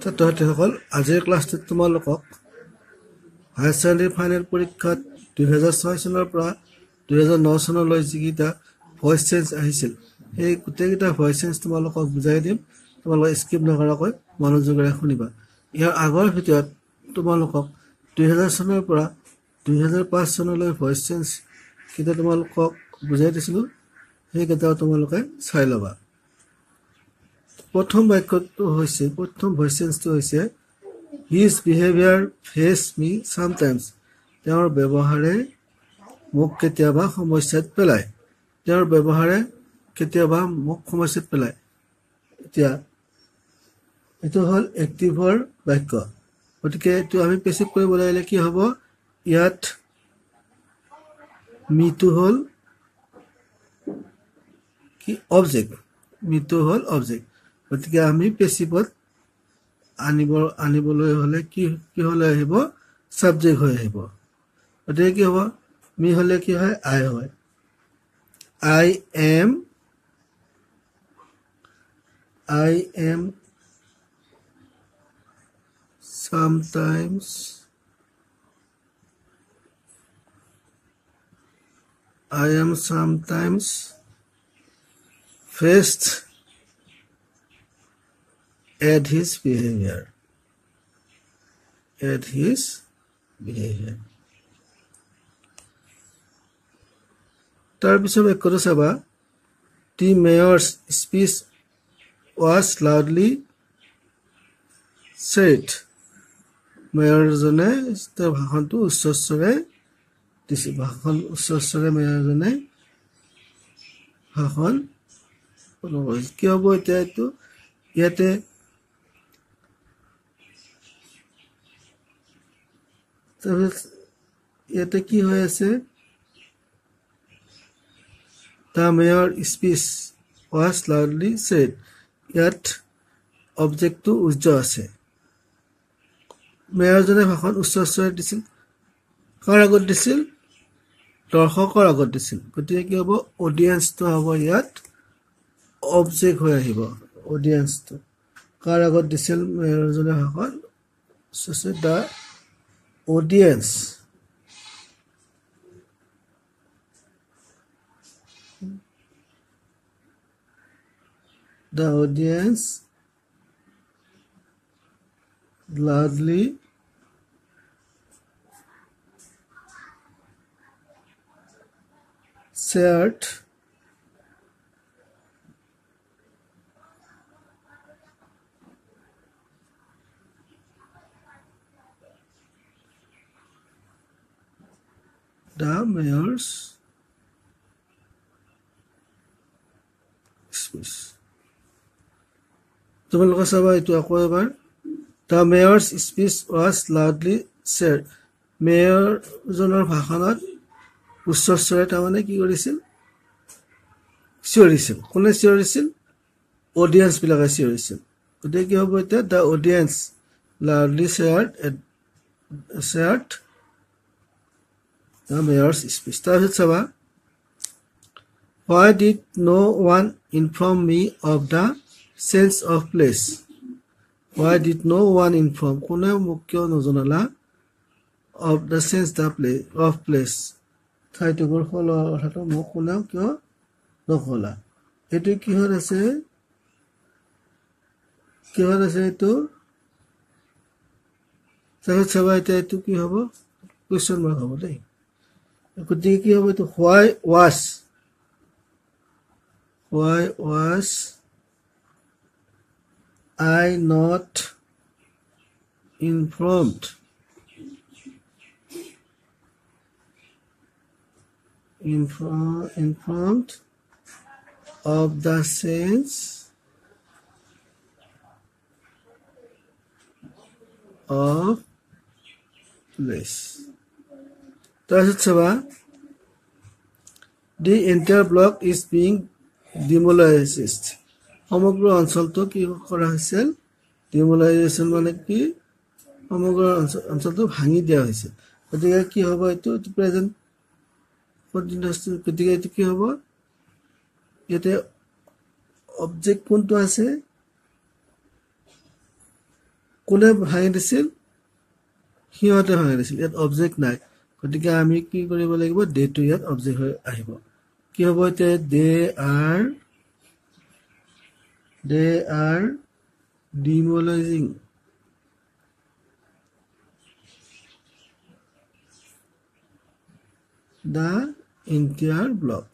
ছাত্ৰ-ছাত্ৰীসকল আজিৰ ক্লাছটোত তোমালোকক হায়াৰ ছেকেণ্ডেৰী ফাইনেল পৰীক্ষাত 2006 চনৰ পৰা 2009 চনলৈ যিকেইটা ভইচ চেঞ্জ আহিছিল সেই গোটেইকেইটা ভইচ চেঞ্জ তোমালোকক বুজাই দিম। তোমালোকে স্কিপ নকৰাকৈ মনোযোগেৰে শুনিবা। ইয়াৰ আগৰ ভিডিঅ'ত তোমালোকক 2000 চনৰ পৰা 2005 চনলৈ ভইচ চেঞ্জ কেইটা তোমালোকক বুজাই দিছিলোঁ, সেইকেইটাও তোমালোকে চাই ল'বা। প্ৰথম ভইচ চেঞ্জটো হৈছে হিজ বিহেভিয়াৰ ফেচ মি চামটাইমছ। তেওঁৰ ব্যৱহাৰে মোক কেতিয়াবা সমস্যাত পেলায়। এতিয়া এইটো হ'ল এক্টিভৰ বাক্য, গতিকে এইটো আমি পেচিভ কৰিব লাগিলে কি হ'ব? ইয়াত মিটো হ'ল কি? অবজেক্ট। গতিকে আমি পেচিভত আনিবলৈ হ'লে কি হ'লে আহিব? ছাবজেক্ট হৈ আহিব। গতিকে কি হ'ব? মি হ'লে কি হয়? আই হয়। I am sometimes faced at his behavior. তাৰপিছত বাক্যটো চাবা, the mayor's speech was loudly said. মেয়ৰজনে তেওঁৰ ভাষণটো উচ্চস্বৰে দিছিল। মেয়ৰজনে ভাষণ কৰিছিল। কি হ'ব এতিয়া? এইটো ইয়াতে কি হৈ আছে? The mayor's speech was loudly said. ইয়াত অবজেক্টটো উজ্জ্ব আছে। মেয়ৰজনে ভাষণ উচ্চস্বৰে দিছিল। কাৰ আগত দিছিল? দৰ্শকৰ আগত দিছিল। গতিকে কি হ'ব? অডিয়েন্সটো হ'ব ইয়াত অবজেক্ট হৈ আহিব। অডিয়েন্সটো কাৰ আগত দিছিল মেয়ৰজনে ভাষণ? The audience. The audience loudly shared the mayor's speech. তোমালোকে চাবা এইটো আকৌ এবাৰ। The mayor's speech was loudly said. মেয়ৰজনৰ ভাষণত উচ্চস্বৰে তাৰমানে কি কৰিছিল? চিঞৰিছিল। কোনে চিঞৰিছিল? অডিয়েন্স বিলাকে চিঞৰিছিল। গতিকে কি হ'ব এতিয়া? The audience loudly shared the mayor's speech. তাৰপিছত চাবা, why did no one inform me of the sense of place? Why did no one inform? কোনে মোক কিয় নজনালা? of the sense of place. ঠাইটুকুৰ সলোৱা কথাটো মোক কোনেও কিয় নকলা? এইটো কিহত আছে? এইটো তাৰপিছত চাবা, এতিয়া এইটো কি হ'ব? কুৱেশ্যন মাৰ্ক হ'ব দেই। গতিকে কি হ'ব? এইটো why was I not informed of the sense of place. তাৰপিছত চাবা, the entire block is being demolished. সমগ্ৰ অঞ্চলটো কি কৰা হৈছিল? ডিমোলাইজেশ্যন মানে কি? সমগ্ৰ অঞ্চলটো ভাঙি দিয়া হৈছিল। গতিকে কি হ'ব? এইটো প্ৰেজেণ্ট কণ্টিনিউয়াছ। গতিকে এইটো কি হ'ব? ইয়াতে অবজেক্ট কোনটো আছে? কোনে ভাঙি দিছিল সিহঁতে ভাঙি দিছিল ইয়াত অবজেক্ট নাই গতিকে আমি কি কৰিব লাগিব দে টো ইয়াত অবজেক্ট হৈ আহিব কি হ'ব এতিয়া they are demolishing the entire block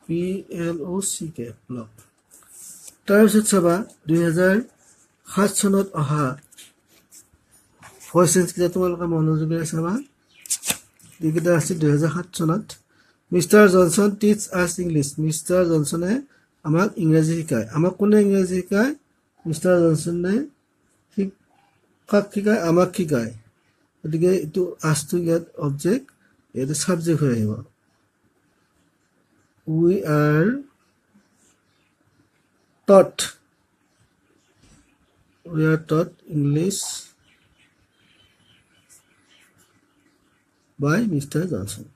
PLOCK block তাৰপিছত চাবা 2007 চনত অহা ভয়েসেন্স কিটা তোমালোকে মনোযোগেৰে চাবা দিকেটা আছে 2007 চনত mister Johnson teach us English mister জনসনে আমাক ইংৰাজী শিকায় আমাক কোনে ইংৰাজী শিকায় মিস্টাৰ জনসনে কাক শিকায় আমাক শিকায় গতিকে এটো আস্তু ইয়াত অবজেক্ট এটো সাবজেক্ট হৈ আহিব we are taught English by Mr. Johnson.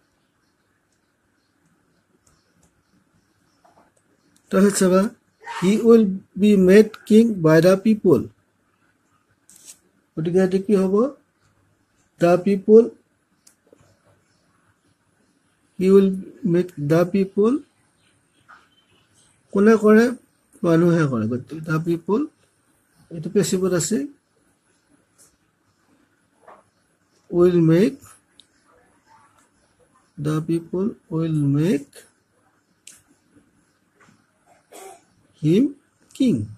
He will be made king by the people. The people. He will make the people. Kone kore manuhe kore. The people. Ito passive ase. Will make. The people will make him king.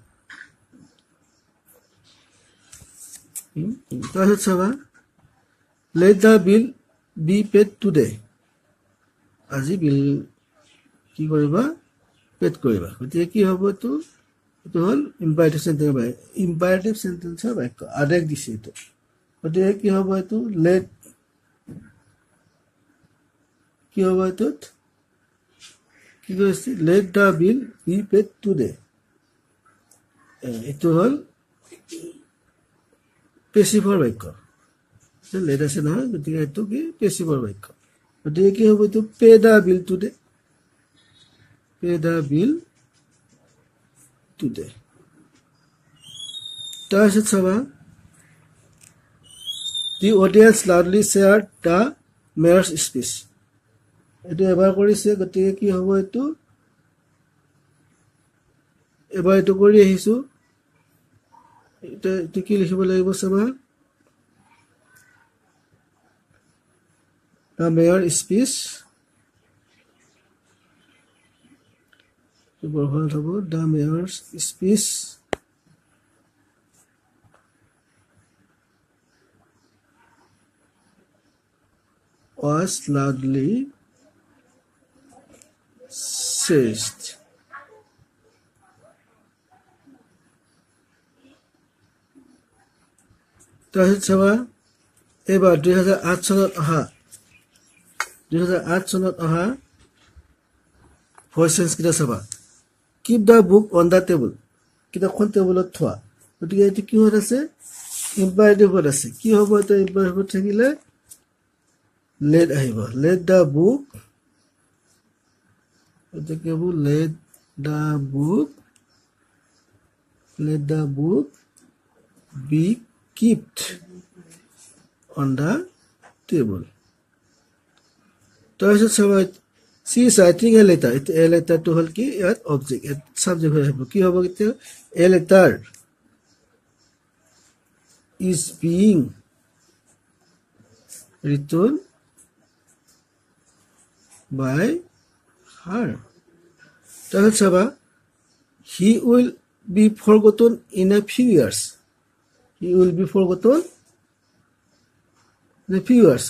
Let the bill be paid today. আজি বিল কি কৰিবা pad কৰিবা গতিকে কি হ'ব তো এটো হল imperative সেন্টেন্সৰ বাক্য আদেশ দিছে এটো গতিকে কি হ'ব এটো লেট কি হ'ব এটো কি কৈছে let the bill be paid today এটো হল পেছিভৰ বাক্য লেট আছে নহয় গতিকে এটো কি পেছিভৰ বাক্য গতিকে কি হ'ব তো পে দা বিল টুডে তাৰপিছত চাবা the audience loudly shared the mayor's speech এটো এবাৰ কৰিছে গতিকে কি হ'ব এটো এবাৰ এটো কৰি আহিছো এটো কি লিখিব লাগিব চাবা the mayor's speech the mayor's speech was loudly seized. তাৰপিছত চাবা এবাৰ 2008 চনত অহা ভয়েসেন্স কিটা চাবা keep the book on the table কিতাপখন টেবুলত থোৱা গতিকে এটো কি হৈ আছে ইম্পাৰেটিভ হৈ আছে কি হ'ব এটা ইম্পাৰেটিভ থাকিলে let আহিব let the book এটো কি হ'ব let the book be kept on the table তাৰপিছত চাবা she is writing a letter a letter to হল কি ইয়াত অবজেক্ট সাবজেক্ট হৈ আহিব কি হ'ব কি a letter is being written by her তাৰপিছত চাবা he will be forgotten in a few years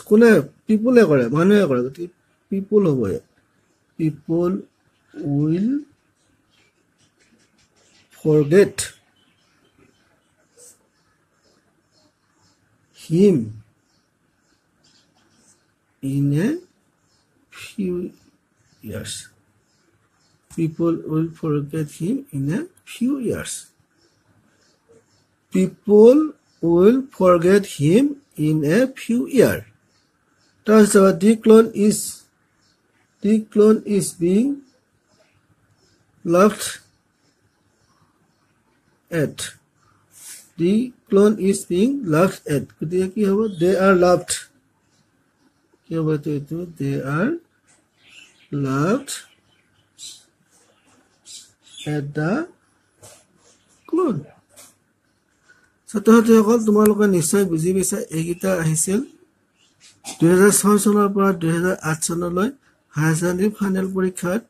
কোনে people কৰে মানুহে কৰে গতি people হ'ব people will forget him in a few years people will forget him in a few years people will forget him in a few years the clone is The clone is being laughed at. The clone is being laughed at. গতিকে কি হ'ব? They are laughed. কি হ'ব এইটো? They are laughed at the clone. ছাত্ৰ-ছাত্ৰীসকল তোমালোকে নিশ্চয় বুজি পাইছা এইকেইটা আহিছিল 2006 চনৰ পৰা 2008 চনলৈ হায়াৰ ছেকেণ্ডাৰী ফাইনেল পৰীক্ষাত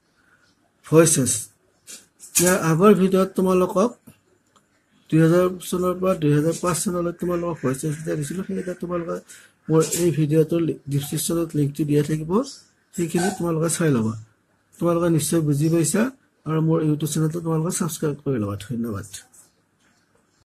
ভইচেছ। ইয়াৰ আগৰ ভিডিঅ'ত তোমালোকক 2000 চনৰ পৰা 2005 চনলৈ তোমালোকক ভইচেছ যেতিয়া দিছিলোঁ সেইকেইটা তোমালোকে মোৰ এই ভিডিঅ'টোৰ ডিছক্ৰিপশ্যনত লিংকটো দিয়া থাকিব, সেইখিনি তোমালোকে চাই ল'বা। তোমালোকে নিশ্চয় বুজি পাইছা আৰু মোৰ ইউটিউব চেনেলটো তোমালোকে ছাবস্ক্ৰাইব কৰি ল'বা। ধন্যবাদ।